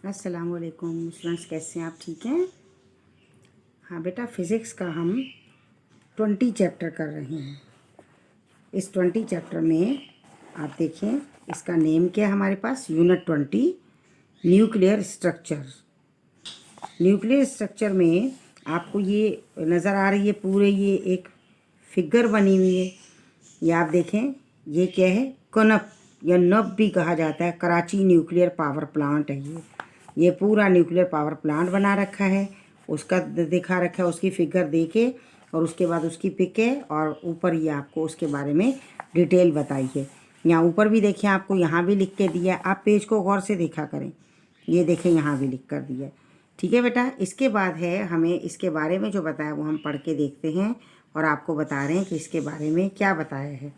अस्सलामुअलैकुम स्टूडेंट्स, कैसे हैं आप? ठीक हैं? हाँ बेटा, फ़िज़िक्स का हम 20 चैप्टर कर रहे हैं। इस 20 चैप्टर में आप देखें, इसका नेम क्या है हमारे पास? Unit 20 nuclear structure. Nuclear structure में आपको ये नज़र आ रही है पूरे, ये एक फिगर बनी हुई है। ये आप देखें, ये क्या है? कनप या नब भी कहा जाता है। कराची न्यूक्लियर पावर प्लांट है ये पूरा न्यूक्लियर पावर प्लांट बना रखा है, उसका दिखा रखा है। उसकी फिगर देखे और उसके बाद उसकी पिक है, और ऊपर ये आपको उसके बारे में डिटेल बताई है। यहाँ ऊपर भी देखें, आपको यहाँ भी लिख के दिया है। आप पेज को गौर से देखा करें। ये देखें, यहाँ भी लिख कर दिया है। ठीक है बेटा, इसके बाद है हमें इसके बारे में जो बताया वो हम पढ़ के देखते हैं और आपको बता रहे हैं कि इसके बारे में क्या बताया है।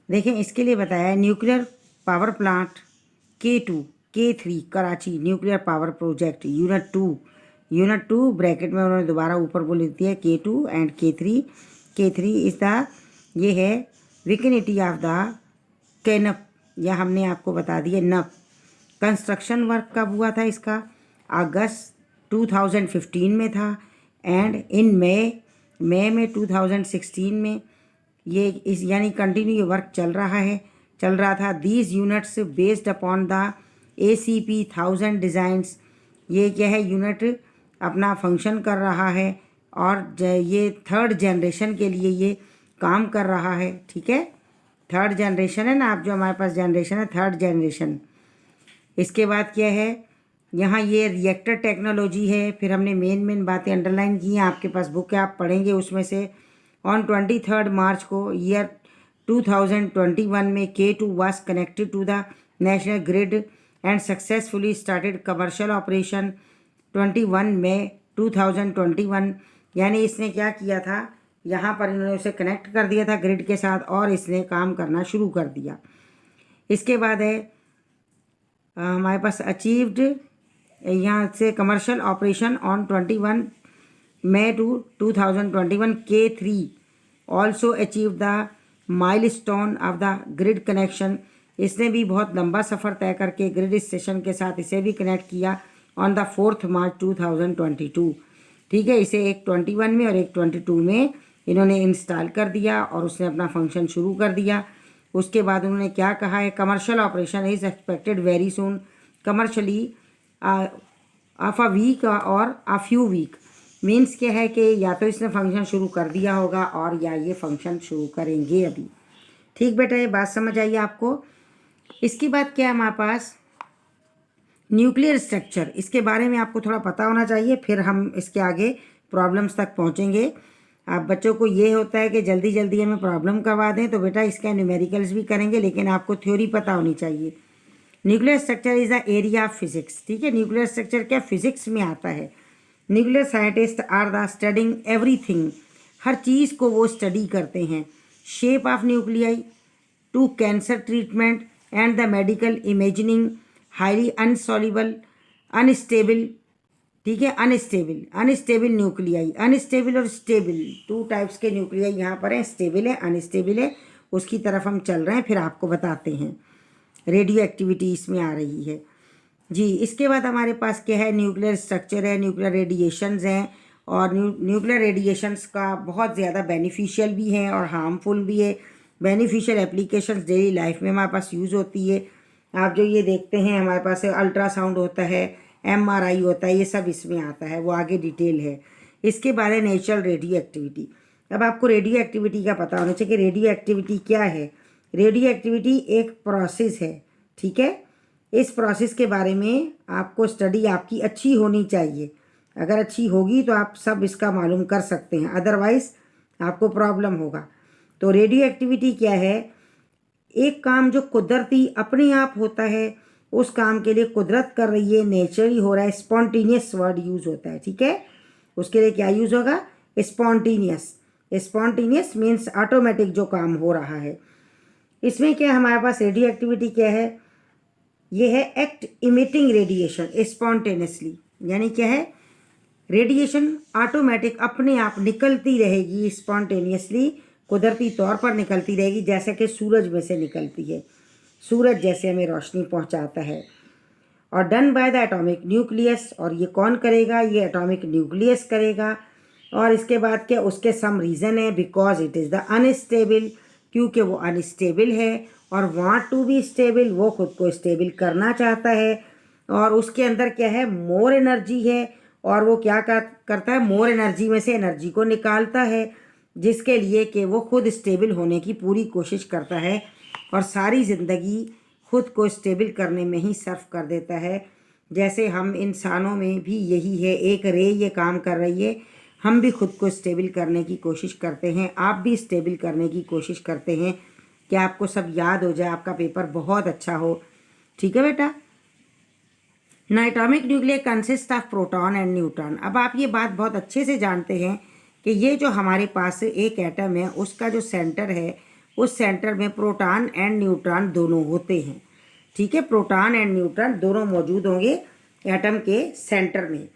देखें, इसके लिए बताया है nuclear power plant K2 K3 Karachi nuclear power project unit 2 bracket में उन्होंने दोबारा ऊपर बोल दी है K2 and K3 is the, ये है विकिनिटी ऑफ द कैनप, या हमने आपको बता दिया नप। कंस्ट्रक्शन वर्क कब हुआ था इसका? अगस्त 2015 में था, एंड इन मई में 2016 में ये इस यानी कंटिन्यू ये वर्क चल रहा था। These units based upon the ACP 1000 designs. ये क्या है? यूनिट अपना फंक्शन कर रहा है और ये थर्ड जनरेशन के लिए ये काम कर रहा है। ठीक है, थर्ड जनरेशन है ना, आप जो हमारे पास जनरेशन है थर्ड जनरेशन। इसके बाद क्या है? यहाँ ये रिएक्टर टेक्नोलॉजी है। फिर हमने मेन बातें अंडरलाइन की हैं, आपके पास बुक है, आप पढ़ेंगे उसमें से। ऑन 23 मार्च को ईयर 2021 में K2 was connected to the national grid and successfully started commercial operation 21 May 2021। यानी इसने क्या किया था? यहाँ पर इन्होंने उसे कनेक्ट कर दिया था ग्रिड के साथ और इसने काम करना शुरू कर दिया। इसके बाद है हमारे पास अचीव्ड, यहाँ से commercial operation on 21 May 2021 K3 also achieve the milestone of the grid connection. इसने भी बहुत लंबा सफ़र तय करके ग्रिड स्टेशन के साथ इसे भी कनेक्ट किया ऑन द 4 मार्च 2022। ठीक है, इसे एक 21 में और एक 22 में इन्होंने इंस्टॉल कर दिया और उसने अपना फंक्शन शुरू कर दिया। उसके बाद उन्होंने क्या कहा है? Commercial operation is expected very soon commercially of a week or a few week. Means क्या है कि या तो इसने फंक्शन शुरू कर दिया होगा और या ये फंक्शन शुरू करेंगे अभी। ठीक बेटा, ये बात समझ आई आपको? इसकी बात क्या है हमारे पास? न्यूक्लियर स्ट्रक्चर, इसके बारे में आपको थोड़ा पता होना चाहिए, फिर हम इसके आगे प्रॉब्लम्स तक पहुंचेंगे। आप बच्चों को ये होता है कि जल्दी जल्दी हमें प्रॉब्लम करवा दें, तो बेटा इसका न्यूमेरिकल्स भी करेंगे, लेकिन आपको थ्योरी पता होनी चाहिए। Nuclear structure is the area of physics. ठीक है, न्यूक्लियर स्ट्रक्चर क्या फिजिक्स में आता है। Nuclear scientist are the studying everything, हर चीज़ को वो स्टडी करते हैं। Shape of nuclei to cancer treatment and the medical imagining, highly unsoluble unstable. ठीक है, अनस्टेबल न्यूक्लियाई, अनस्टेबल और स्टेबल, टू टाइप्स के न्यूक्लियाई यहाँ पर हैं। स्टेबल है, अनस्टेबल है, उसकी तरफ हम चल रहे हैं, फिर आपको बताते हैं। रेडियो एक्टिविटी इसमें आ रही है जी। इसके बाद हमारे पास क्या है? न्यूक्लियर स्ट्रक्चर है, न्यूक्लियर रेडिएशंस हैं, और न्यूक्लियर रेडिएशंस का बहुत ज़्यादा बेनिफिशियल भी है और हार्मफुल भी है। बेनिफिशियल एप्लीकेशंस डेली लाइफ में हमारे पास यूज़ होती है। आप जो ये देखते हैं हमारे पास अल्ट्रासाउंड होता है, MRI होता है, ये सब इसमें आता है, वो आगे डिटेल है। इसके बाद है नेचुरल रेडियो एक्टिविटी। अब आपको रेडियो एक्टिविटी का पता होना चाहिए कि रेडियो एक्टिविटी क्या है। रेडियो एक्टिविटी एक प्रोसेस है। ठीक है, इस प्रोसेस के बारे में आपको स्टडी आपकी अच्छी होनी चाहिए। अगर अच्छी होगी तो आप सब इसका मालूम कर सकते हैं, अदरवाइज़ आपको प्रॉब्लम होगा। तो रेडियो एक्टिविटी क्या है? एक काम जो कुदरती अपने आप होता है, उस काम के लिए कुदरत कर रही है, नेचुरली हो रहा है, स्पॉन्टेनियस वर्ड यूज़ होता है। ठीक है, उसके लिए क्या यूज़ होगा? स्पॉन्टेनियस। स्पॉन्टेनियस मीन्स ऑटोमेटिक जो काम हो रहा है। इसमें क्या हमारे पास रेडियो एक्टिविटी क्या है? ये है एक्ट इमिटिंग रेडिएशन स्पॉन्टेनियसली, यानी क्या है? रेडिएशन ऑटोमेटिक अपने आप निकलती रहेगी, स्पॉन्टेनियसली कुदरती तौर पर निकलती रहेगी, जैसे कि सूरज में से निकलती है। सूरज जैसे हमें रोशनी पहुंचाता है। और done by the atomic nucleus, और ये कौन करेगा, ये एटॉमिक न्यूक्लियस करेगा। और इसके बाद क्या, उसके सम रीज़न है, because it is the unstable, क्योंकि वो अनस्टेबल है और वांट टू बी स्टेबल, वो खुद को स्टेबल करना चाहता है। और उसके अंदर क्या है, मोर एनर्जी है, और वो क्या करता है, मोर एनर्जी में से एनर्जी को निकालता है, जिसके लिए कि वो खुद स्टेबल होने की पूरी कोशिश करता है और सारी ज़िंदगी खुद को स्टेबल करने में ही सर्व कर देता है। जैसे हम इंसानों में भी यही है, एक रे ये काम कर रही है, हम भी खुद को स्टेबल करने की कोशिश करते हैं, आप भी स्टेबल करने की कोशिश करते हैं कि आपको सब याद हो जाए, आपका पेपर बहुत अच्छा हो। ठीक है बेटा। ना atomic nuclear consist of proton and neutron. अब आप ये बात बहुत अच्छे से जानते हैं कि ये जो हमारे पास एक एटम है, उसका जो सेंटर है, उस सेंटर में प्रोटॉन एंड न्यूट्रॉन दोनों होते हैं। ठीक है, प्रोटॉन एंड न्यूट्रॉन दोनों मौजूद होंगे एटम के सेंटर में।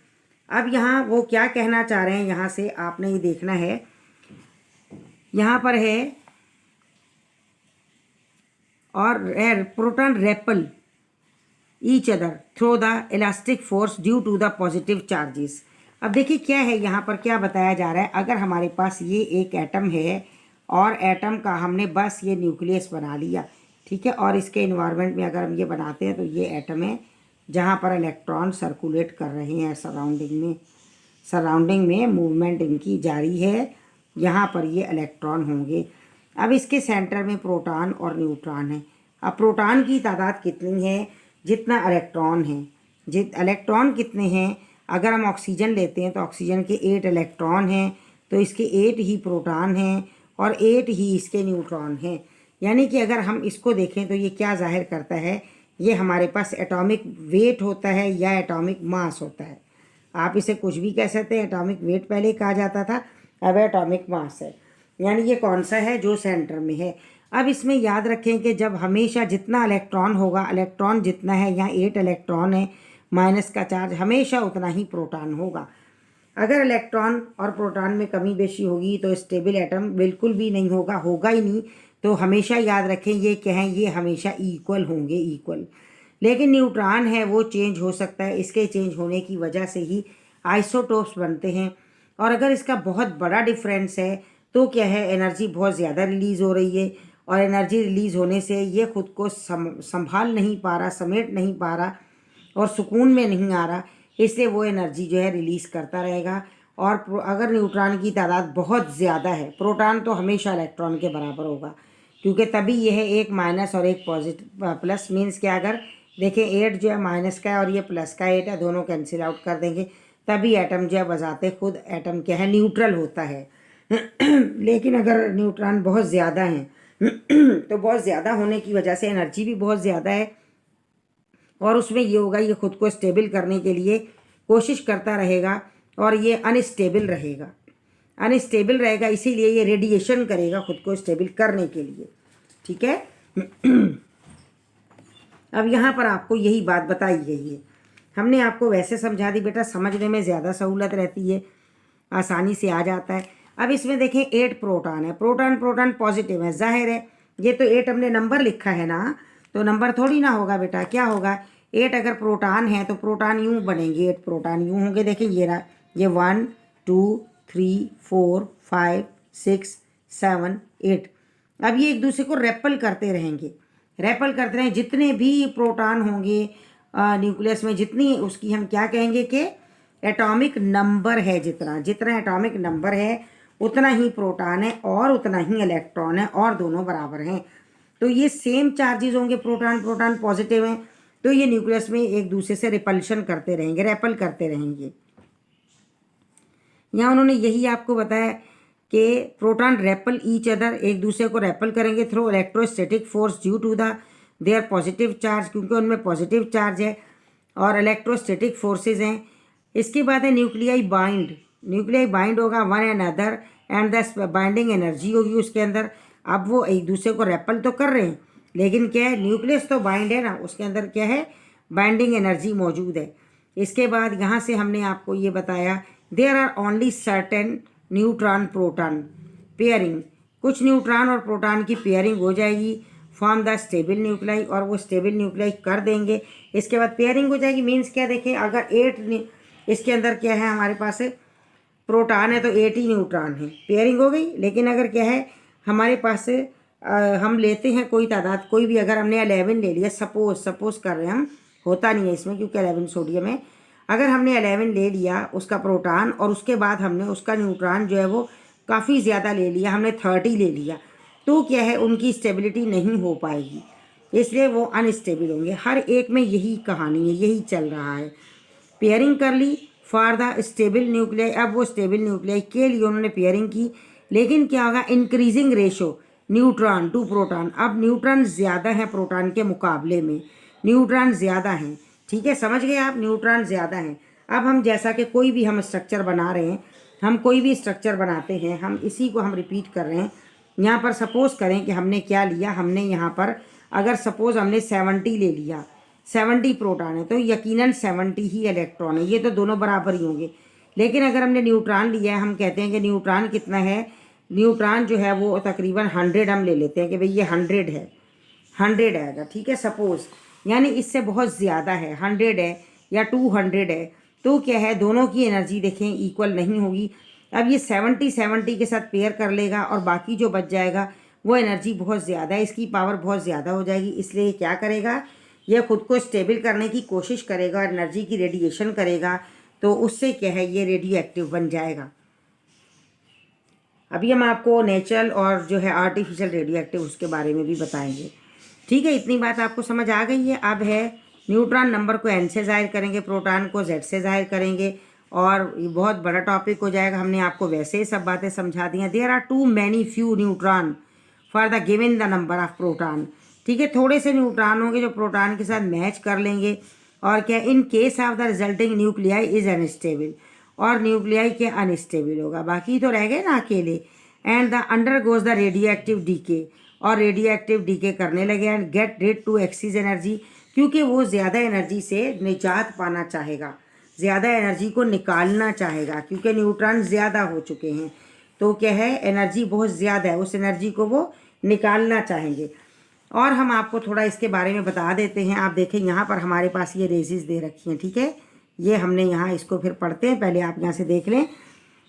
अब यहाँ वो क्या कहना चाह रहे हैं, यहाँ से आपने ये देखना है, यहाँ पर है और proton repel each other through the elastic force due to the positive charges. अब देखिए क्या है, यहाँ पर क्या बताया जा रहा है, अगर हमारे पास ये एक एटम है और एटम का हमने बस ये न्यूक्लियस बना लिया, ठीक है, और इसके इन्वायरमेंट में अगर हम ये बनाते हैं तो ये एटम है जहाँ पर इलेक्ट्रॉन सर्कुलेट कर रहे हैं सराउंडिंग में मूवमेंट इनकी जारी है, यहाँ पर ये इलेक्ट्रॉन होंगे। अब इसके सेंटर में प्रोटॉन और न्यूट्रॉन है। अब प्रोटॉन की तादाद कितनी है, जितना इलेक्ट्रॉन है। इलेक्ट्रॉन कितने हैं, अगर हम ऑक्सीजन लेते हैं तो ऑक्सीजन के 8 इलेक्ट्रॉन हैं, तो इसके 8 ही प्रोटॉन हैं और 8 ही इसके न्यूट्रॉन हैं। यानी कि अगर हम इसको देखें तो ये क्या जाहिर करता है, ये हमारे पास एटॉमिक वेट होता है या एटॉमिक मास होता है। आप इसे कुछ भी कह सकते हैं, एटॉमिक वेट पहले कहा जाता था, अब एटॉमिक मास है। यानी ये कौन सा है, जो सेंटर में है। अब इसमें याद रखें कि जब हमेशा जितना इलेक्ट्रॉन होगा, इलेक्ट्रॉन जितना है, यहाँ 8 इलेक्ट्रॉन है, माइनस का चार्ज, हमेशा उतना ही प्रोटॉन होगा। अगर इलेक्ट्रॉन और प्रोटॉन में कमी बेशी होगी तो स्टेबल एटम बिल्कुल भी नहीं होगा, होगा ही नहीं। तो हमेशा याद रखें, ये क्या है, ये हमेशा इक्वल होंगे, इक्वल। लेकिन न्यूट्रॉन है वो चेंज हो सकता है, इसके चेंज होने की वजह से ही आइसोटोप्स बनते हैं। और अगर इसका बहुत बड़ा डिफरेंस है तो क्या है, एनर्जी बहुत ज़्यादा रिलीज़ हो रही है, और एनर्जी रिलीज़ होने से ये खुद को संभाल नहीं पा रहा, समेट नहीं पा रहा और सुकून में नहीं आ रहा, इसलिए वो एनर्जी जो है रिलीज़ करता रहेगा। और अगर न्यूट्रॉन की तादाद बहुत ज़्यादा है, प्रोटॉन तो हमेशा इलेक्ट्रॉन के बराबर होगा, क्योंकि तभी ये है एक माइनस और एक पॉजिटिव प्लस, मीन्स क्या, अगर देखें 8 जो है माइनस का है और ये प्लस का 8 है, दोनों कैंसिल आउट कर देंगे, तभी एटम जो है बजाते खुद एटम क्या है, न्यूट्रल होता है। लेकिन अगर न्यूट्रॉन बहुत ज़्यादा हैं तो बहुत ज़्यादा होने की वजह से एनर्जी भी बहुत ज़्यादा है, और उसमें ये होगा, ये खुद को स्टेबल करने के लिए कोशिश करता रहेगा और ये अनस्टेबल रहेगा, इसीलिए ये रेडिएशन करेगा खुद को स्टेबल करने के लिए। ठीक है। अब यहाँ पर आपको यही बात बताई गई है, हमने आपको वैसे समझा दी बेटा, समझने में ज़्यादा सहूलत रहती है, आसानी से आ जाता है। अब इसमें देखें 8 प्रोटॉन है, प्रोटॉन पॉजिटिव है, जाहिर है ये तो 8 हमने नंबर लिखा है ना, तो नंबर थोड़ी ना होगा बेटा, क्या होगा, 8 अगर प्रोटॉन है तो प्रोटॉन यूँ बनेंगे, 8 प्रोटॉन यूँ होंगे। देखें ये रहा, ये 1 2 3 4 5 6 7 8। अब ये एक दूसरे को रेपल करते रहें, जितने भी प्रोटॉन होंगे न्यूक्लियस में, जितनी उसकी हम क्या कहेंगे कि एटॉमिक नंबर है, जितना एटॉमिक नंबर है उतना ही प्रोटॉन है और उतना ही इलेक्ट्रॉन है, और दोनों बराबर हैं। तो ये सेम चार्जेस होंगे, प्रोटॉन पॉजिटिव हैं, तो ये न्यूक्लियस में एक दूसरे से रेपल करते रहेंगे। यहाँ उन्होंने यही आपको बताया कि प्रोटॉन रेपल ईच अदर, एक दूसरे को रेपल करेंगे through electrostatic force due to their positive charge, क्योंकि उनमें पॉजिटिव चार्ज है और इलेक्ट्रोस्टैटिक फोर्सेज हैं। इसके बाद है न्यूक्लियाई बाइंड होगा one and other, and the binding energy होगी उसके अंदर। अब वो एक दूसरे को रेपल तो कर रहे हैं, लेकिन क्या है, न्यूक्लियस तो बाइंड है ना, उसके अंदर क्या है, बाइंडिंग एनर्जी मौजूद है। इसके बाद यहाँ से हमने आपको ये बताया, there are only certain neutron proton pairing, कुछ न्यूट्रॉन और प्रोटॉन की पेयरिंग हो जाएगी फॉर्म द स्टेबल न्यूक्लाई, और वो स्टेबल न्यूक्लाई कर देंगे। इसके बाद पेयरिंग हो जाएगी। मीन्स क्या, देखें अगर 8 इसके अंदर क्या है हमारे पास प्रोटॉन है तो 8 ही न्यूट्रॉन है, पेयरिंग हो गई। लेकिन अगर क्या है हमारे पास हम लेते हैं कोई तादाद, कोई भी, अगर हमने 11 ले लिया, सपोज कर रहे हैं हम, होता नहीं है इसमें क्योंकि 11 सोडियम है। अगर हमने 11 ले लिया उसका प्रोटॉन और उसके बाद हमने उसका न्यूट्रॉन जो है वो काफ़ी ज़्यादा ले लिया, हमने 30 ले लिया, तो क्या है उनकी स्टेबिलिटी नहीं हो पाएगी, इसलिए वो अनस्टेबल होंगे। हर एक में यही कहानी है, यही चल रहा है। पेयरिंग कर ली फॉर द स्टेबल न्यूक्लियाई। अब वो स्टेबल न्यूक्लियाई के लिए उन्होंने पेयरिंग की, लेकिन क्या होगा, increasing ratio neutron to proton. अब न्यूट्रॉन ज़्यादा है प्रोटॉन के मुकाबले में, न्यूट्रॉन ज़्यादा हैं, ठीक है, समझ गए आप, न्यूट्रॉन ज़्यादा हैं। अब हम जैसा कि कोई भी हम स्ट्रक्चर बना रहे हैं, हम कोई भी स्ट्रक्चर बनाते हैं, हम इसी को हम रिपीट कर रहे हैं। यहाँ पर सपोज़ करें कि हमने क्या लिया, हमने यहाँ पर अगर सपोज़ हमने 70 ले लिया, 70 प्रोटॉन है तो यकीनन 70 ही इलेक्ट्रॉन है, ये तो दोनों बराबर ही होंगे। लेकिन अगर हमने न्यूट्रॉन लिया है, हम कहते हैं कि न्यूट्रॉन कितना है, न्यूट्रॉन जो है वो तकरीबन 100 हम ले लेते हैं कि भाई ये 100 है, 100 आएगा, ठीक है, सपोज़, यानी इससे बहुत ज़्यादा है, 100 है या 200 है, तो क्या है दोनों की एनर्जी देखें इक्वल नहीं होगी। अब ये 70 के साथ पेयर कर लेगा और बाकी जो बच जाएगा वो एनर्जी बहुत ज़्यादा है, इसकी पावर बहुत ज़्यादा हो जाएगी, इसलिए क्या करेगा, यह खुद को स्टेबल करने की कोशिश करेगा और एनर्जी की रेडिएशन करेगा, तो उससे क्या है ये रेडियो एक्टिव बन जाएगा। अभी हम आपको नेचुरल और जो है आर्टिफिशियल रेडियो एक्टिव उसके बारे में भी बताएंगे, ठीक है। इतनी बात आपको समझ आ गई है। अब है न्यूट्रॉन नंबर को n से ज़ाहिर करेंगे, प्रोटॉन को z से ज़ाहिर करेंगे, और ये बहुत बड़ा टॉपिक हो जाएगा। हमने आपको वैसे ही सब बातें समझा दी हैं। There are too many few neutron for the given the number of proton, ठीक है, थोड़े से न्यूट्रॉन होंगे जो प्रोटॉन के साथ मैच कर लेंगे, और क्या, in case of the resulting nuclei is unstable, और न्यूक्लियाई के अनस्टेबल होगा, बाकी तो रह गए ना अकेले। And the undergoes the radioactive decay, और रेडियो एक्टिव डीके करने लगे, and get rid to excess energy, क्योंकि वो ज़्यादा एनर्जी से निजात पाना चाहेगा, ज़्यादा एनर्जी को निकालना चाहेगा, क्योंकि न्यूट्रॉन ज़्यादा हो चुके हैं, तो क्या है एनर्जी बहुत ज़्यादा है, उस एनर्जी को वो निकालना चाहेंगे। और हम आपको थोड़ा इसके बारे में बता देते हैं। आप देखें यहाँ पर हमारे पास ये रेजेस दे रखी हैं, ठीक है, ये हमने यहाँ इसको फिर पढ़ते हैं, पहले आप यहाँ से देख लें।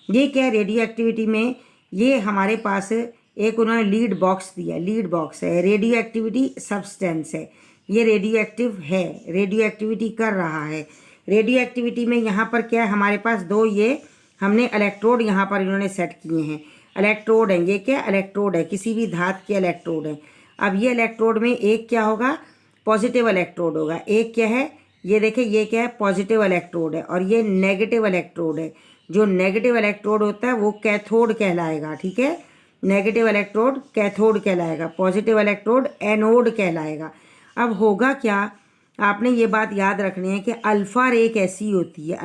ये क्या है, रेडियो एक्टिविटी में ये हमारे पास एक उन्होंने लीड बॉक्स दिया, लीड बॉक्स है, रेडियो एक्टिविटी सब्सटेंस है, ये रेडियो एक्टिव है, रेडियो एक्टिविटी कर रहा है। रेडियो एक्टिविटी में यहाँ पर क्या है हमारे पास दो ये हमने इलेक्ट्रोड यहाँ पर इन्होंने सेट किए हैं, इलेक्ट्रोड हैं, ये क्या इलेक्ट्रोड है, किसी भी धात के इलेक्ट्रोड है। अब ये इलेक्ट्रोड में एक क्या होगा, पॉजिटिव इलेक्ट्रोड होगा, एक क्या है, ये देखें ये क्या है, पॉजिटिव इलेक्ट्रोड है, और ये नेगेटिव इलेक्ट्रोड है। जो नेगेटिव इलेक्ट्रोड होता है वो कैथोड कहलाएगा, ठीक है, नेगेटिव इलेक्ट्रोड कैथोड कहलाएगा, पॉजिटिव इलेक्ट्रोड एनोड कहलाएगा। अब होगा क्या, आपने ये बात याद रखनी है कि अल्फ़ा रे एक ऐसी होती है,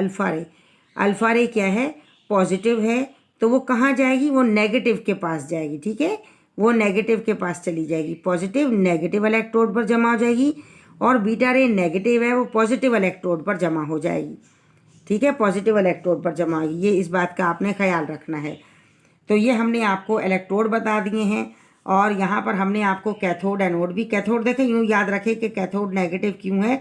अल्फ़ा रे क्या है, पॉजिटिव है, तो वो कहाँ जाएगी, वो नेगेटिव के पास जाएगी, ठीक है, वो नेगेटिव के पास चली जाएगी, पॉजिटिव नेगेटिव इलेक्ट्रोड पर जमा हो जाएगी, और बीटा रे नेगेटिव है वो पॉजिटिव इलेक्ट्रोड पर जमा हो जाएगी, ठीक है, पॉजिटिव इलेक्ट्रोड पर जमा होगी। ये इस बात का आपने ख्याल रखना है। तो ये हमने आपको इलेक्ट्रोड बता दिए हैं, और यहाँ पर हमने आपको कैथोड एनोड भी, कैथोड देखें यूँ याद रखें कि कैथोड नेगेटिव क्यों है,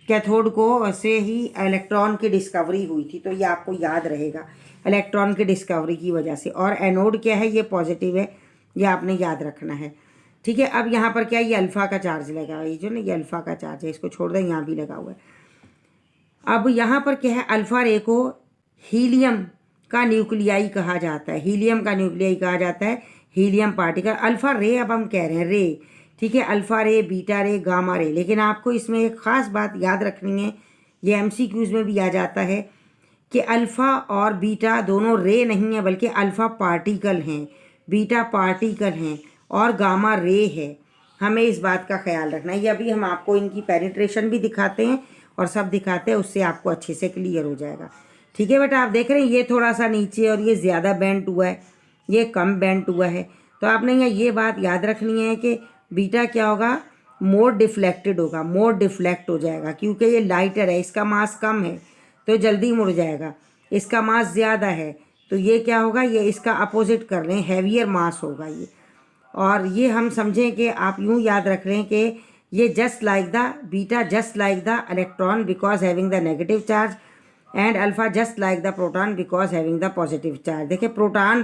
कैथोड को से ही इलेक्ट्रॉन की डिस्कवरी हुई थी, तो ये आपको याद रहेगा इलेक्ट्रॉन की डिस्कवरी की वजह से। और एनोड क्या है, ये पॉजिटिव है, ये आपने याद रखना है, ठीक है। अब यहाँ पर क्या, ये अल्फ़ा का चार्ज लगा हुआ है, ये जो ना ये अल्फ़ा का चार्ज है, इसको छोड़ दें, यहाँ भी लगा हुआ है। अब यहाँ पर क्या है, अल्फ़ा रे को हीलियम का न्यूक्लियाई कहा जाता है, हीलियम का न्यूक्लियाई कहा जाता है, हीलियम पार्टिकल। अल्फ़ा रे अब हम कह रहे हैं रे, ठीक है, अल्फ़ा रे, बीटा रे, गामा रे। लेकिन आपको इसमें एक ख़ास बात याद रखनी है, ये MCQs में भी आ जाता है कि अल्फ़ा और बीटा दोनों रे नहीं है, बल्कि अल्फ़ा पार्टिकल हैं, बीटा पार्टिकल हैं, और गामा रे है। हमें इस बात का ख्याल रखना है। ये अभी हम आपको इनकी पेनिट्रेशन भी दिखाते हैं और सब दिखाते हैं, उससे आपको अच्छे से क्लियर हो जाएगा, ठीक है बेटा। आप देख रहे हैं ये थोड़ा सा नीचे और ये ज़्यादा बेंट हुआ है, ये कम बेंट हुआ है, तो आपने यहाँ ये बात याद रखनी है कि बीटा क्या होगा, मोर डिफ्लेक्टेड होगा, मोर डिफ्लेक्ट हो जाएगा, क्योंकि ये लाइटर है, इसका मास कम है तो जल्दी मुड़ जाएगा, इसका मास ज़्यादा है तो ये क्या होगा, ये इसका अपोजिट कर लें, हैवियर मास होगा ये। और ये हम समझें कि आप यूँ याद रख रहे हैं कि ये just like the beta just like the electron because having the negative charge and alpha just like the proton because having the positive charge. देखिए प्रोटॉन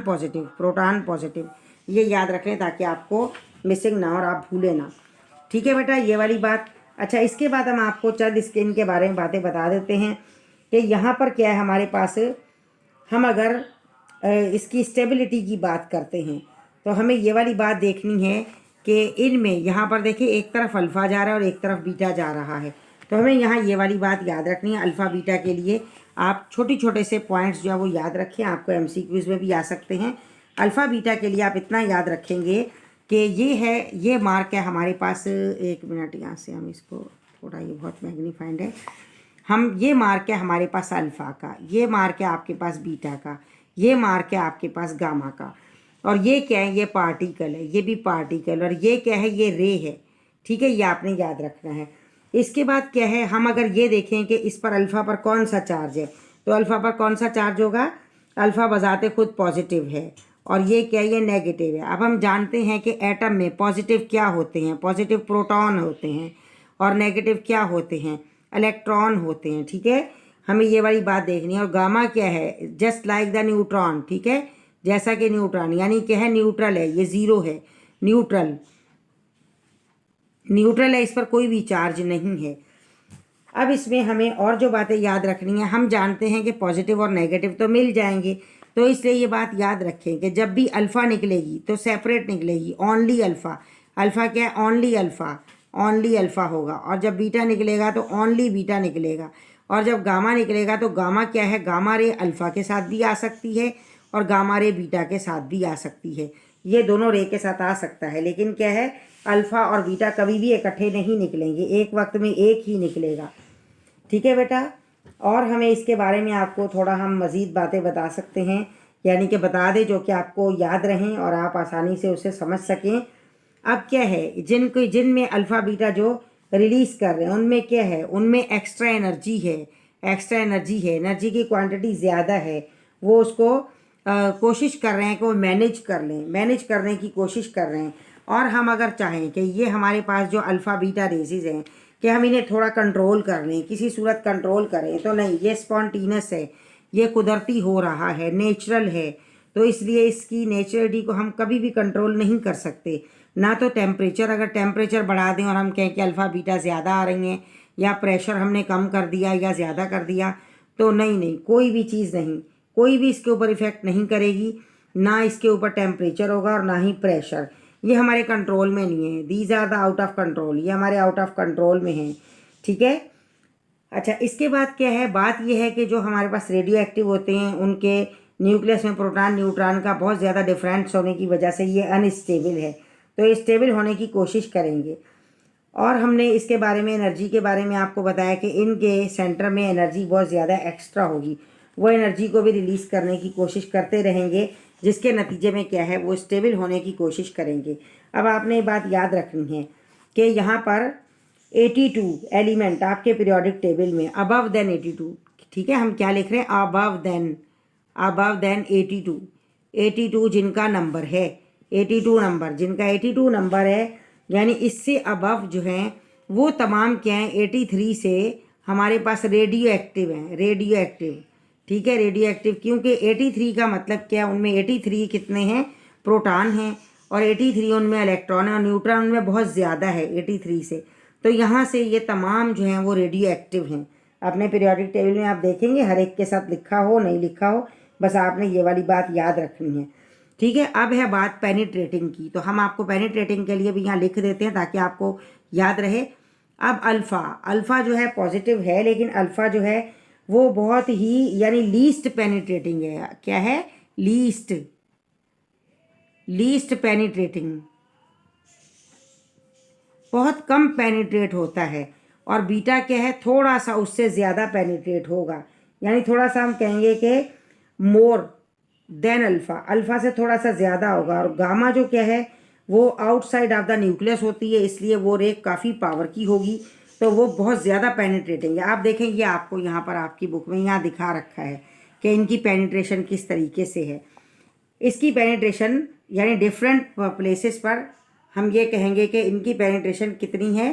पॉजिटिव ये याद रखें ताकि आपको मिसिंग ना और आप भूलें ना। ठीक है बेटा, ये वाली बात। अच्छा, इसके बाद हम आपको चंद स्किन के बारे में बातें बता देते हैं कि यहाँ पर क्या है हमारे पास। हम अगर इसकी स्टेबिलिटी की बात करते हैं तो हमें ये वाली बात देखनी है कि इनमें यहाँ पर देखिए एक तरफ अल्फ़ा जा रहा है और एक तरफ बीटा जा रहा है। तो हमें यहाँ ये वाली बात याद रखनी है। अल्फ़ा बीटा के लिए आप छोटे से पॉइंट्स जो है वो याद रखें, आपको MCQs में भी आ सकते हैं। अल्फ़ा बीटा के लिए आप इतना याद रखेंगे कि ये है, ये मार्क है हमारे पास। एक मिनट, यहाँ से हम इसको थोड़ा, ये बहुत मैग्नीफाइड है। हम ये मार्क है हमारे पास अल्फ़ा का, ये मार्क है आपके पास बीटा का, ये मार्क है आपके पास गामा का, और ये क्या है, ये पार्टिकल है, ये भी पार्टिकल, और ये क्या है, ये रे है। ठीक है, ये आपने याद रखना है। इसके बाद क्या है, हम अगर ये देखें कि इस पर अल्फ़ा पर कौन सा चार्ज है, तो अल्फ़ा पर कौन सा चार्ज होगा, अल्फ़ा बजाते खुद पॉजिटिव है, और ये क्या है, ये नेगेटिव है। अब हम जानते हैं कि एटम में पॉजिटिव क्या होते हैं, पॉजिटिव प्रोटॉन होते हैं, और नेगेटिव क्या होते हैं, इलेक्ट्रॉन होते हैं। ठीक है, हमें ये वाली बात देखनी है। और गामा क्या है, जस्ट लाइक द न्यूट्रॉन। ठीक है, जैसा कि न्यूट्रॉन, यानी क्या है, न्यूट्रल है, ये ज़ीरो है, न्यूट्रल है, इस पर कोई भी चार्ज नहीं है। अब इसमें हमें और जो बातें याद रखनी है, हम जानते हैं कि पॉजिटिव और नेगेटिव तो मिल जाएंगे, तो इसलिए ये बात याद रखें कि जब भी अल्फ़ा निकलेगी तो सेपरेट निकलेगी, ओनली अल्फ़ा। अल्फ़ा क्या है, ओनली अल्फ़ा होगा। और जब बीटा निकलेगा तो ओनली बीटा निकलेगा। और जब गामा निकलेगा तो गामा क्या है, गामा रे अल्फ़ा के साथ भी आ सकती है और गामा रे बीटा के साथ भी आ सकती है। ये दोनों रे के साथ आ सकता है, लेकिन क्या है, अल्फ़ा और बीटा कभी भी इकट्ठे नहीं निकलेंगे, एक वक्त में एक ही निकलेगा। ठीक है बेटा, और हमें इसके बारे में आपको थोड़ा हम मज़ीद बातें बता सकते हैं, यानी कि बता दें जो कि आपको याद रहें और आप आसानी से उसे समझ सकें। अब क्या है, जिनमें अल्फ़ा बीटा जो रिलीज़ कर रहे हैं उनमें क्या है, उनमें एक्स्ट्रा एनर्जी है, एनर्जी की क्वांटिटी ज़्यादा है। वो उसको कोशिश कर रहे हैं कि वो मैनेज करने की कोशिश कर रहे हैं। और हम अगर चाहें कि ये हमारे पास जो अल्फ़ा बीटा रेसेस हैं कि हम इन्हें थोड़ा कंट्रोल कर लें, किसी सूरत कंट्रोल करें, तो नहीं, ये स्पॉन्टीनस है, ये कुदरती हो रहा है, नेचुरल है। तो इसलिए इसकी नेचुरलिटी को हम कभी भी कंट्रोल नहीं कर सकते। ना तो टेम्परेचर, अगर टेम्परेचर बढ़ा दें और हम कहें कि अल्फ़ा बीटा ज़्यादा आ रही हैं, या प्रेशर हमने कम कर दिया या ज़्यादा कर दिया, तो नहीं, कोई भी चीज़ नहीं, कोई भी इसके ऊपर इफ़ेक्ट नहीं करेगी। ना इसके ऊपर टेम्परेचर होगा और ना ही प्रेशर, ये हमारे कंट्रोल में नहीं है। These are the out of control, ये हमारे आउट ऑफ कंट्रोल में हैं। ठीक है, अच्छा, इसके बाद क्या है, बात यह है कि जो हमारे पास रेडियो एक्टिव होते हैं उनके न्यूक्लियस में प्रोटॉन न्यूट्रॉन का बहुत ज़्यादा डिफरेंस होने की वजह से ये अनस्टेबल है, तो स्टेबल होने की कोशिश करेंगे। और हमने इसके बारे में, एनर्जी के बारे में आपको बताया कि इनके सेंटर में एनर्जी बहुत ज़्यादा एक्स्ट्रा होगी, वो एनर्जी को भी रिलीज़ करने की कोशिश करते रहेंगे, जिसके नतीजे में क्या है, वो स्टेबल होने की कोशिश करेंगे। अब आपने ये बात याद रखनी है कि यहाँ पर 82 एलिमेंट आपके पीरियोडिक टेबल में अबव देन 82, ठीक है, हम क्या लिख रहे हैं, अबव देन 82 जिनका नंबर है 82 नंबर, जिनका 82 नंबर है, यानी इससे अबव जो हैं वो तमाम क्या हैं, 83 से हमारे पास रेडियो एक्टिव हैं, रेडियो एक्टिव। ठीक है, रेडियो एक्टिव, क्योंकि 83 का मतलब क्या, उनमें 83 कितने हैं, प्रोटॉन हैं, और 83 उनमें इलेक्ट्रॉन है, और न्यूट्रॉन उनमें बहुत ज़्यादा है 83 से। तो यहाँ से ये तमाम जो हैं वो रेडियो एक्टिव हैं। अपने पीरियोडिक टेबल में आप देखेंगे हर एक के साथ लिखा हो नहीं लिखा हो, बस आपने ये वाली बात याद रखनी है। ठीक है, अब है बात पेनिट्रेटिंग की, तो हम आपको पेनिट्रेटिंग के लिए भी यहाँ लिख देते हैं ताकि आपको याद रहे। अब अल्फ़ा जो है पॉजिटिव है, लेकिन अल्फ़ा जो है वो बहुत ही, यानी लीस्ट पेनिट्रेटिंग है। क्या है, लीस्ट पेनिट्रेटिंग, बहुत कम पेनिट्रेट होता है। और बीटा क्या है, थोड़ा सा उससे ज़्यादा पेनिट्रेट होगा, यानी थोड़ा सा हम कहेंगे कि मोर देन अल्फ़ा से थोड़ा सा ज़्यादा होगा। और गामा जो क्या है, वो आउटसाइड ऑफ द न्यूक्लियस होती है, इसलिए वो रे काफ़ी पावर की होगी, तो वो बहुत ज़्यादा पेनिट्रेटिंग है। आप देखेंगे, आपको यहाँ पर आपकी बुक में यहाँ दिखा रखा है कि इनकी पेनिट्रेशन किस तरीके से है। इसकी पेनिट्रेशन यानी डिफरेंट प्लेसेस पर हम ये कहेंगे कि इनकी पेनिट्रेशन कितनी है।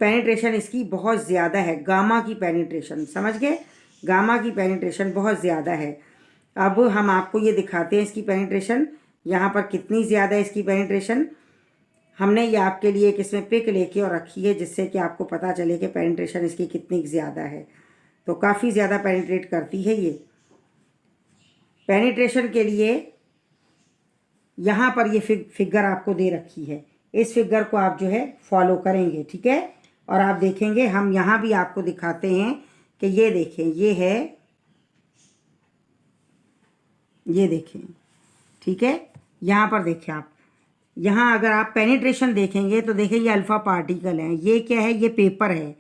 पेनिट्रेशन इसकी बहुत ज़्यादा है, गामा की पेनिट्रेशन, समझ गए, गामा की पेनिट्रेशन बहुत ज़्यादा है। अब हम आपको ये दिखाते हैं इसकी पेनिट्रेशन यहाँ पर कितनी ज़्यादा है इसकी पेनिट्रेशन। हमने ये आपके लिए एक इसमें पिक लेके और रखी है जिससे कि आपको पता चले कि पेनिट्रेशन इसकी कितनी ज़्यादा है। तो काफ़ी ज़्यादा पेनिट्रेट करती है ये। पेनिट्रेशन के लिए यहाँ पर ये फिगर आपको दे रखी है, इस फिगर को आप जो है फॉलो करेंगे, ठीक है। और आप देखेंगे हम यहाँ भी आपको दिखाते हैं कि ये देखें, ये है, ये देखें, ठीक है। यहाँ पर देखें आप, यहाँ अगर आप पेनिट्रेशन देखेंगे तो देखें ये अल्फ़ा पार्टिकल हैं, ये क्या है, ये पेपर है,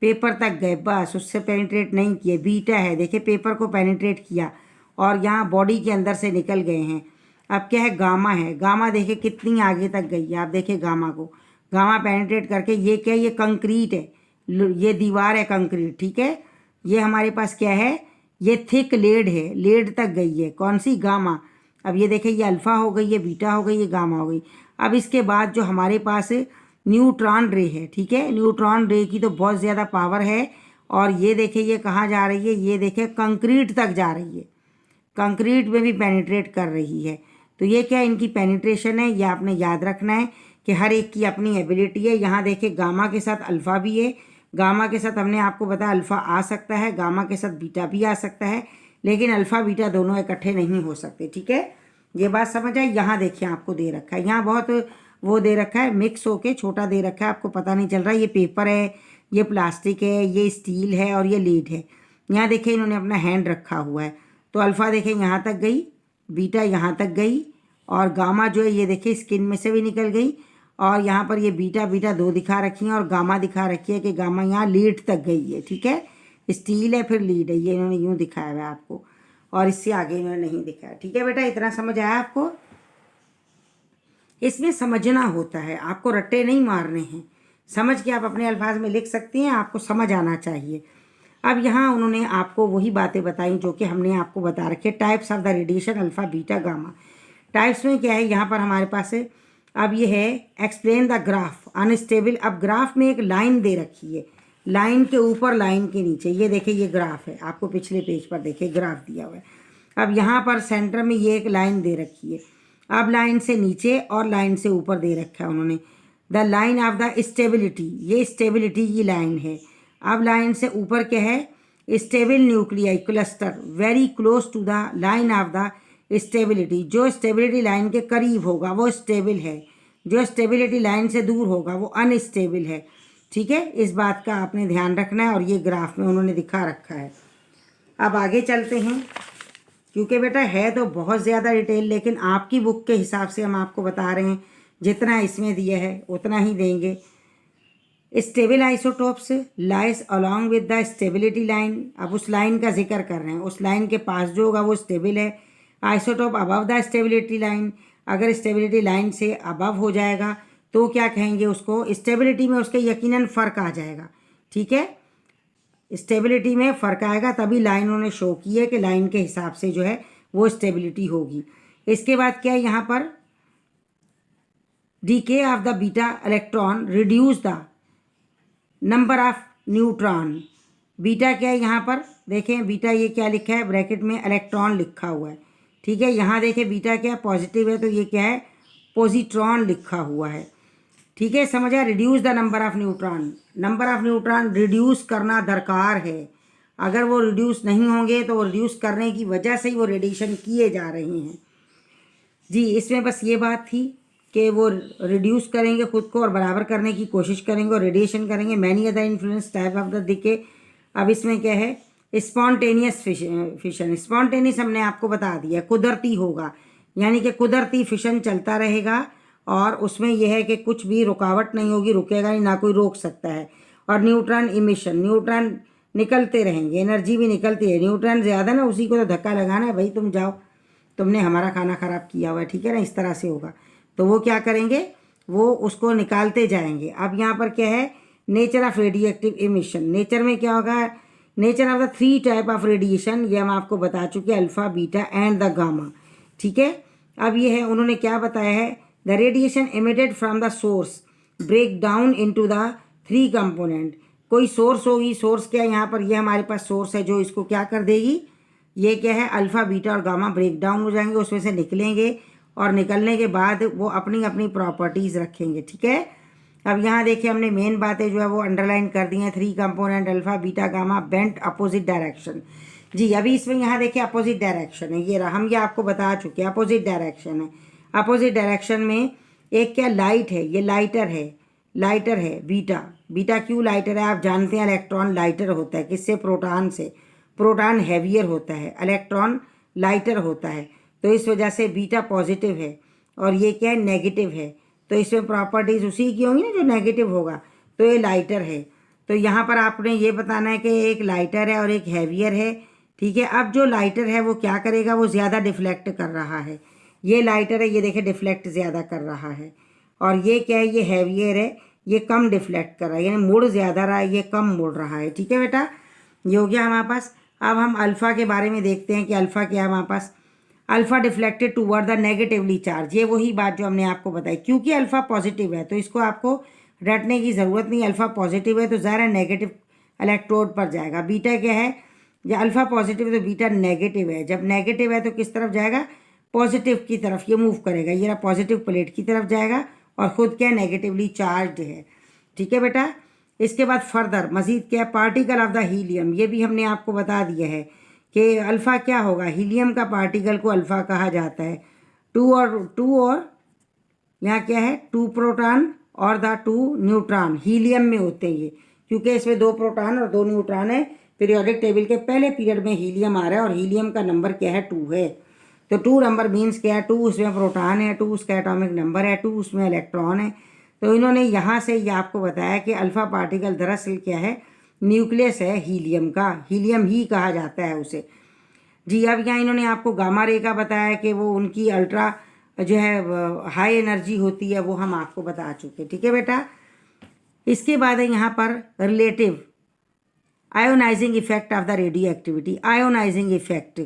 पेपर तक गए बस, उससे पेनिट्रेट नहीं किए। बीटा है, देखिए पेपर को पेनिट्रेट किया और यहाँ बॉडी के अंदर से निकल गए हैं। अब क्या है, गामा है, गामा देखिए कितनी आगे तक गई है, आप देखिए गामा को, गामा पेनिट्रेट करके ये क्या है, ये कंक्रीट है, ये दीवार है कंक्रीट, ठीक है। ये हमारे पास क्या है, ये थिक लेड है, लेड तक गई है, कौन सी, गामा। अब ये देखिए ये अल्फ़ा हो गई, ये बीटा हो गई, ये गामा हो गई। अब इसके बाद जो हमारे पास न्यूट्रॉन रे है, ठीक है, न्यूट्रॉन रे की तो बहुत ज़्यादा पावर है। और ये देखिए ये कहाँ जा रही है, ये देखिए कंक्रीट तक जा रही है, कंक्रीट में भी पेनिट्रेट कर रही है। तो ये क्या इनकी पेनिट्रेशन है, ये आपने याद रखना है कि हर एक की अपनी एबिलिटी है। यहाँ देखिए गामा के साथ अल्फ़ा भी है, गामा के साथ हमने आपको बताया अल्फ़ा आ सकता है, गामा के साथ बीटा भी आ सकता है, लेकिन अल्फ़ा बीटा दोनों इकट्ठे नहीं हो सकते, ठीक है। ये बात समझ आई। यहाँ देखिए आपको दे रखा है, यहाँ बहुत वो दे रखा है, मिक्स होके छोटा दे रखा है, आपको पता नहीं चल रहा है। ये पेपर है, ये प्लास्टिक है, ये स्टील है और ये लीड है। यहाँ देखिए इन्होंने अपना हैंड रखा हुआ है, तो अल्फ़ा देखिए यहाँ तक गई, बीटा यहाँ तक गई, और गामा जो है ये देखिए स्किन में से भी निकल गई। और यहाँ पर ये बीटा बीटा दो दिखा रखी हैं और गामा दिखा रखी है कि गामा यहाँ लीड तक गई है, ठीक है। स्टील है फिर लीड है, ये इन्होंने यूँ दिखाया हुआ है आपको, और इससे आगे इन्होंने नहीं दिखाया, ठीक है बेटा। इतना समझ आया आपको। इसमें समझना होता है, आपको रट्टे नहीं मारने हैं, समझ के आप अपने अल्फाज में लिख सकती हैं, आपको समझ आना चाहिए। अब यहाँ उन्होंने आपको वही बातें बताई जो कि हमने आपको बता रखे, types of the radiation alpha beta gamma. Types में क्या है, यहाँ पर हमारे पास है, अब ये है एक्सप्लेन द ग्राफ अनस्टेबल। अब ग्राफ में एक लाइन दे रखी है, लाइन के ऊपर लाइन के नीचे, ये देखिए ये ग्राफ है, आपको पिछले पेज पर देखिए ग्राफ दिया हुआ है। अब यहाँ पर सेंटर में ये एक लाइन दे रखी है, अब लाइन से नीचे और लाइन से ऊपर दे रखा है उन्होंने, the line of the stability, ये स्टेबिलिटी की लाइन है। अब लाइन से ऊपर क्या है, stable nuclei cluster very close to the line of the stability, जो स्टेबिलिटी लाइन के करीब होगा वो स्टेबल है, जो स्टेबिलिटी लाइन से दूर होगा वो अनस्टेबल है, ठीक है। इस बात का आपने ध्यान रखना है और ये ग्राफ में उन्होंने दिखा रखा है। अब आगे चलते हैं, क्योंकि बेटा है तो बहुत ज़्यादा डिटेल, लेकिन आपकी बुक के हिसाब से हम आपको बता रहे हैं, जितना इसमें दिया है उतना ही देंगे। Stable isotopes lies along with the stability line. अब उस लाइन का जिक्र कर रहे हैं, उस लाइन के पास जो होगा वो स्टेबल है। Isotope above the stability line, अगर स्टेबिलिटी लाइन से अबव हो जाएगा तो क्या कहेंगे उसको, स्टेबिलिटी में उसके यकीनन फ़र्क आ जाएगा, ठीक है। स्टेबिलिटी में फ़र्क आएगा तभी लाइन उन्होंने शो की है कि लाइन के हिसाब से जो है वो स्टेबिलिटी होगी। इसके बाद क्या है, यहाँ पर DK of the beta electron reduce the number of neutron. Beta क्या है, यहाँ पर देखें बीटा ये क्या लिखा है, ब्रैकेट में इलेक्ट्रॉन लिखा हुआ है, ठीक है। यहाँ देखें बीटा क्या है, पॉजिटिव है, तो ये क्या है, पॉजिट्रॉन लिखा हुआ है, ठीक है। समझा, reduce the number of neutron, number of neutron reduce करना दरकार है। अगर वो रिड्यूस नहीं होंगे तो वो रिड्यूस करने की वजह से ही वो रेडिएशन किए जा रहे हैं जी। इसमें बस ये बात थी कि वो रिड्यूस करेंगे खुद को और बराबर करने की कोशिश करेंगे और रेडिएशन करेंगे। Many other influence type of the decay. अब इसमें क्या है, स्पॉन्टेनियस फिशन। स्पॉन्टेनियस हमने आपको बता दिया, कुदरती होगा, यानी कि कुदरती फिशन चलता रहेगा और उसमें यह है कि कुछ भी रुकावट नहीं होगी, रुकेगा नहीं, ना कोई रोक सकता है। और न्यूट्रॉन इमिशन, न्यूट्रॉन निकलते रहेंगे, एनर्जी भी निकलती है। न्यूट्रॉन ज़्यादा ना, उसी को तो धक्का लगाना है, भाई तुम जाओ, तुमने हमारा खाना ख़राब किया हुआ है, ठीक है ना, इस तरह से होगा। तो वो क्या करेंगे, वो उसको निकालते जाएंगे। अब यहाँ पर क्या है, nature of radioactive emission. Nature में क्या होगा, nature of the 3 type of radiation, ये हम आपको बता चुके, alpha beta and the gamma, ठीक है। अब ये है, उन्होंने क्या बताया है, the radiation emitted from the source break down into the 3 component. कोई सोर्स होगी, सोर्स क्या है यहाँ पर, ये हमारे पास सोर्स है जो इसको क्या कर देगी, ये क्या है, अल्फ़ा बीटा और गामा ब्रेक डाउन हो जाएंगे, उसमें से निकलेंगे और निकलने के बाद वो अपनी अपनी प्रॉपर्टीज़ रखेंगे। ठीक है, अब यहाँ देखिए हमने मेन बातें जो है वो अंडरलाइन कर दी हैं। 3 component alpha beta gamma bent opposite direction. जी अभी इसमें यहाँ देखिए अपोजिट डायरेक्शन है, ये रहा, हम ये आपको बता चुके हैं अपोजिट डायरेक्शन है। अपोजिट डायरेक्शन में एक क्या लाइट है, ये लाइटर है, लाइटर है बीटा। बीटा क्यों लाइटर है, आप जानते हैं इलेक्ट्रॉन लाइटर होता है, किससे, प्रोटॉन से। प्रोटॉन हैवियर होता है, इलेक्ट्रॉन लाइटर होता है, तो इस वजह से बीटा पॉजिटिव है और ये क्या है, नेगेटिव है। तो इसमें प्रॉपर्टीज़ उसी की होंगी ना जो नेगेटिव होगा, तो ये लाइटर है। तो यहाँ पर आपने ये बताना है कि एक लाइटर है और एक हैवियर है। ठीक है, अब जो लाइटर है वो क्या करेगा, वो ज़्यादा डिफ्लेक्ट कर रहा है। ये लाइटर है, ये देखे डिफ्लेक्ट ज़्यादा कर रहा है, और ये क्या है, ये हैवियर है, ये कम डिफ्लेक्ट कर रहा है, यानी मुड़ ज़्यादा रहा है, ये कम मुड़ रहा है। ठीक है बेटा, ये हो गया हमारे पास। अब हम अल्फ़ा के बारे में देखते हैं कि अल्फ़ा क्या है हमारे पास। Alpha deflected toward the negatively charge, ये वही बात जो हमने आपको बताई, क्योंकि अल्फ़ा पॉजिटिव है तो इसको आपको रटने की ज़रूरत नहीं। अल्फ़ा पॉजिटिव है तो ज़ाहिर है नेगेटिव इलेक्ट्रोड पर जाएगा। बीटा क्या है, जब अल्फ़ा पॉजिटिव है तो बीटा नेगेटिव है, जब नेगेटिव है तो किस तरफ जाएगा, पॉजिटिव की तरफ ये मूव करेगा, ये पॉजिटिव प्लेट की तरफ जाएगा और ख़ुद क्या नेगेटिवली चार्ज है। ठीक है बेटा, इसके बाद फर्दर मज़ीद क्या है, पार्टिकल ऑफ द हीलियम, ये भी हमने आपको बता दिया है कि अल्फ़ा क्या होगा, हीलियम का पार्टिकल को अल्फ़ा कहा जाता है। टू और यहाँ क्या है, 2 प्रोटॉन और द 2 न्यूट्रॉन हीलियम में होते हैं ये, क्योंकि इसमें 2 प्रोटॉन और 2 न्यूट्रॉन है। पीरियोडिक टेबल के पहले पीरियड में हीलियम आ रहा है और हीलियम का नंबर क्या है, 2 है। तो 2 नंबर मीन्स क्या है, 2 उसमें प्रोटॉन है, 2 उसका एटॉमिक नंबर है, 2 उसमें इलेक्ट्रॉन है। तो इन्होंने यहाँ से ये आपको बताया कि अल्फ़ा पार्टिकल दरअसल क्या है, न्यूक्लियस है हीलियम का, हीलियम ही कहा जाता है उसे। जी अब यहाँ इन्होंने आपको गामा रे का बताया कि वो उनकी अल्ट्रा जो है हाई एनर्जी होती है, वो हम आपको बता चुके। ठीक है बेटा, इसके बाद है यहाँ पर relative ionizing effect of the radioactivity. Ionizing effect,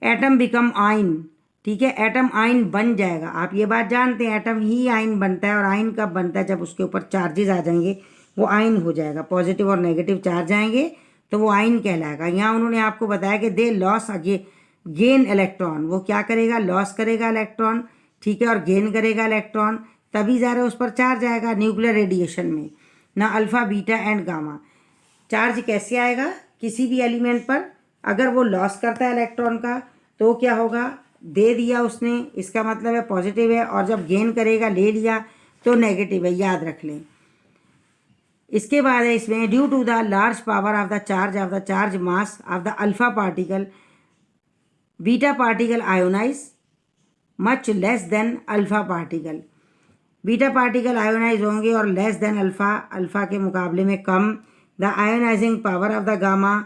atom become ion. ठीक है, एटम आइन बन जाएगा, आप ये बात जानते हैं, एटम ही आइन बनता है। और आइन कब बनता है, जब उसके ऊपर चार्जेस आ जाएंगे वो आइन हो जाएगा, पॉजिटिव और नेगेटिव चार्ज आएंगे तो वो आइन कहलाएगा। यहाँ उन्होंने आपको बताया कि दे लॉस गेन इलेक्ट्रॉन, वो क्या करेगा, लॉस करेगा इलेक्ट्रॉन। ठीक है, और गेन करेगा इलेक्ट्रॉन, तभी ज़रा उस पर चार्ज आएगा न्यूक्लियर रेडिएशन में ना। Alpha beta and gamma charge कैसे आएगा, किसी भी एलिमेंट पर अगर वो लॉस करता है इलेक्ट्रॉन का तो क्या होगा, दे दिया उसने, इसका मतलब है पॉजिटिव है, और जब गेन करेगा ले लिया तो नेगेटिव है, याद रख लें। इसके बाद है इसमें due to the large power of the charge mass of the alpha particle, beta particle ionize much less than alpha particle. Beta particle ionize होंगे और लेस देन अल्फ़ा, अल्फ़ा के मुकाबले में कम। The ionizing power of the gamma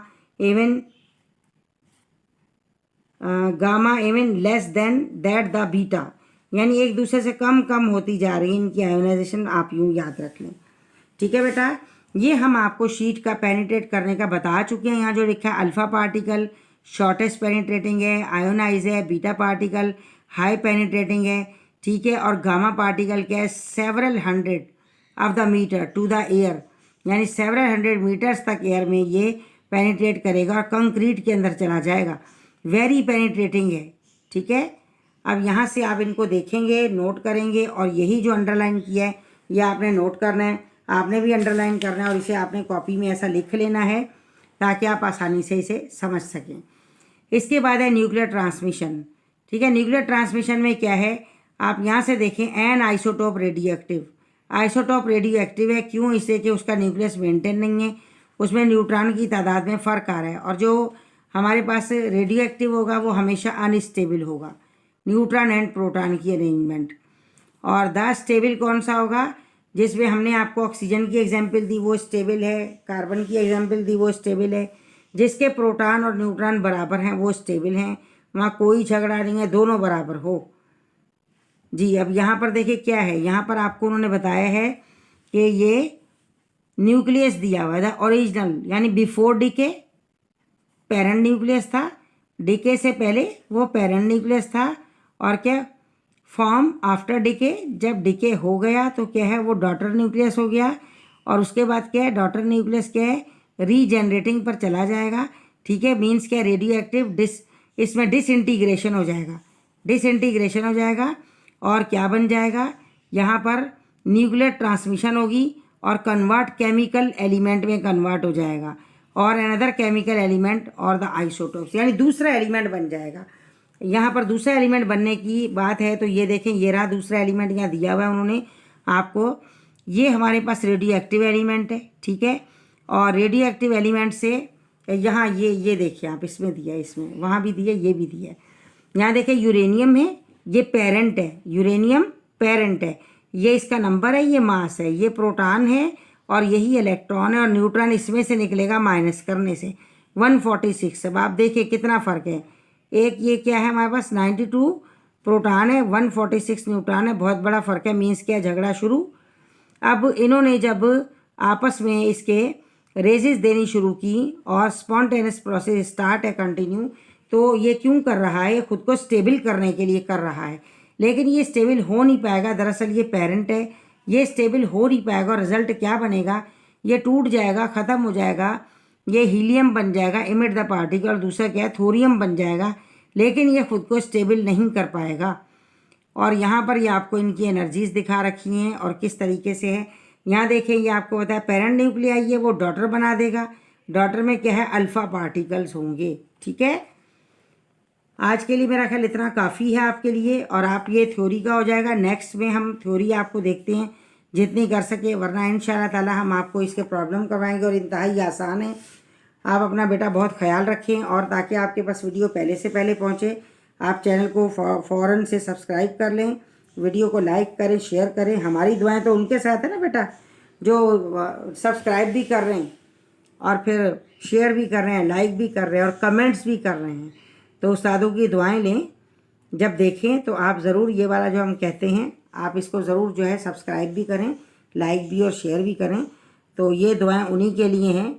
even less than that the beta, यानी एक दूसरे से कम कम होती जा रही है इनकी आयोनाइजेशन, आप यूँ याद रख लें। ठीक है बेटा, ये हम आपको शीट का पेनिट्रेट करने का बता चुके हैं। यहाँ जो लिखा है अल्फ़ा पार्टिकल शॉर्टेस्ट पेनिट्रेटिंग है, आयोनाइज है, बीटा पार्टिकल हाई पेनिट्रेटिंग है। ठीक है, और गामा पार्टिकल क्या है, several hundred of the meter to the air, यानी सेवरल 100 मीटर्स तक एयर में ये पेनिट्रेट करेगा और कंक्रीट के अंदर चला जाएगा। वेरी पेनिट्रेटिंग है। ठीक है, अब यहाँ से आप इनको देखेंगे, नोट करेंगे, और यही जो अंडरलाइन किया है ये आपने नोट करना है, आपने भी अंडरलाइन करना है और इसे आपने कॉपी में ऐसा लिख लेना है ताकि आप आसानी से इसे समझ सकें। इसके बाद है न्यूक्लियर ट्रांसमिशन। ठीक है, न्यूक्लियर ट्रांसमिशन में क्या है, आप यहाँ से देखें, N isotope radio active. Isotope radio active है क्यों, इससे कि उसका न्यूक्लियस मेंटेन नहीं है, उसमें न्यूट्रॉन की तादाद में फ़र्क आ रहा है, और जो हमारे पास रेडियो एक्टिव होगा वो हमेशा अनस्टेबल होगा, न्यूट्रॉन एंड प्रोटॉन की अरेंजमेंट। और द स्टेबल कौन सा होगा, जिसमें हमने आपको ऑक्सीजन की एग्जांपल दी वो स्टेबल है, कार्बन की एग्जांपल दी वो स्टेबल है, जिसके प्रोटॉन और न्यूट्रॉन बराबर हैं वो स्टेबल हैं, वहाँ कोई झगड़ा नहीं है, दोनों बराबर हो। जी अब यहाँ पर देखिए क्या है, यहाँ पर आपको उन्होंने बताया है कि ये न्यूक्लियस दिया हुआ था ओरिजिनल, यानी बिफोर डीके पेरेंट न्यूक्लियस था, डीके से पहले वो पेरेंट न्यूक्लियस था, और क्या फॉर्म आफ्टर डिके, जब डिके हो गया तो क्या है वो डॉटर न्यूक्लियस हो गया, और उसके बाद क्या है डॉटर न्यूक्लियस क्या है रीजनरेटिंग पर चला जाएगा, ठीक है। मीन्स क्या रेडियो एक्टिव इसमें डिसइंटीग्रेशन हो जाएगा, डिसइंटीग्रेशन हो जाएगा और क्या बन जाएगा, यहाँ पर न्यूक्लियर ट्रांसमिशन होगी और कन्वर्ट केमिकल एलिमेंट में कन्वर्ट हो जाएगा और अनदर केमिकल एलिमेंट और द आइसोटोप्स, यानी दूसरा एलिमेंट बन जाएगा। यहाँ पर दूसरा एलिमेंट बनने की बात है तो ये देखें, ये रहा दूसरा एलिमेंट यहाँ दिया हुआ है उन्होंने आपको। ये हमारे पास रेडियो एक्टिव एलिमेंट है, ठीक है। और रेडियो एक्टिव एलिमेंट से यहाँ ये देखिए आप, इसमें दिया है, इसमें वहाँ भी दिया, ये भी दिया है। यहाँ देखिए यूरेनियम है, ये पेरेंट है, यूरेनियम पेरेंट है, ये इसका नंबर है, ये मास है, ये प्रोटॉन है और यही इलेक्ट्रॉन है, और न्यूट्रॉन इसमें से निकलेगा माइनस करने से 146। अब आप देखिए कितना फ़र्क है, एक ये क्या है हमारे पास 92 प्रोटॉन है, 146 न्यूट्रॉन है, बहुत बड़ा फ़र्क है। मीन्स क्या झगड़ा शुरू। अब इन्होंने जब आपस में इसके रेजेस देनी शुरू की और स्पॉन्टेनियस प्रोसेस स्टार्ट है कंटिन्यू, तो ये क्यों कर रहा है, ये खुद को स्टेबल करने के लिए कर रहा है, लेकिन ये स्टेबल हो नहीं पाएगा। दरअसल ये पेरेंट है, ये स्टेबल हो नहीं पाएगा और रिजल्ट क्या बनेगा, ये टूट जाएगा, ख़त्म हो जाएगा, ये हीलियम बन जाएगा, इमिट द पार्टिकल, दूसरा क्या है थोरियम बन जाएगा, लेकिन ये खुद को स्टेबल नहीं कर पाएगा। और यहाँ पर ये आपको इनकी एनर्जीज दिखा रखी हैं और किस तरीके से है। यहाँ देखें, ये आपको बताया पेरेंट न्यूक्लियाई है वो डॉटर बना देगा, डॉटर में क्या है अल्फ़ा पार्टिकल्स होंगे, ठीक है। आज के लिए मेरा ख्याल इतना काफ़ी है आपके लिए, और आप ये थ्योरी का हो जाएगा। नेक्स्ट में हम थ्योरी आपको देखते हैं जितनी कर सके, वरना इंशाल्लाह ताला हम आपको इसके प्रॉब्लम करवाएंगे और इंतहाई आसान है। आप अपना बेटा बहुत ख्याल रखें, और ताकि आपके पास वीडियो पहले से पहले पहुँचे आप चैनल को फ़ौरन से सब्सक्राइब कर लें, वीडियो को लाइक करें, शेयर करें। हमारी दुआएं तो उनके साथ है ना बेटा, जो सब्सक्राइब भी कर रहे हैं और फिर शेयर भी कर रहे हैं, लाइक भी कर रहे हैं और कमेंट्स भी कर रहे हैं। तो उस्तादों की दुआएं लें, जब देखें तो आप ज़रूर ये वाला जो हम कहते हैं आप इसको ज़रूर जो है सब्सक्राइब भी करें, लाइक भी और शेयर भी करें। तो ये दुआएं उन्हीं के लिए हैं,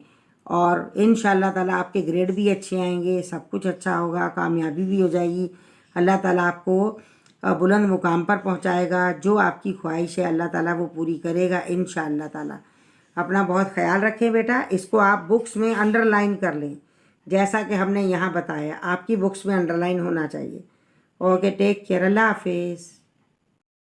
और इंशाअल्लाह ताला आपके ग्रेड भी अच्छे आएंगे, सब कुछ अच्छा होगा, कामयाबी भी हो जाएगी। अल्लाह ताला आपको बुलंद मुकाम पर पहुंचाएगा, जो आपकी ख्वाहिश है अल्लाह ताला वो पूरी करेगा इंशाअल्लाह ताला। अपना बहुत ख्याल रखें बेटा, इसको आप बुक्स में अंडरलाइन कर लें, जैसा कि हमने यहाँ बताया आपकी बुक्स में अंडरलाइन होना चाहिए। ओके, टेक केयर, अल्लाह हाफिज़।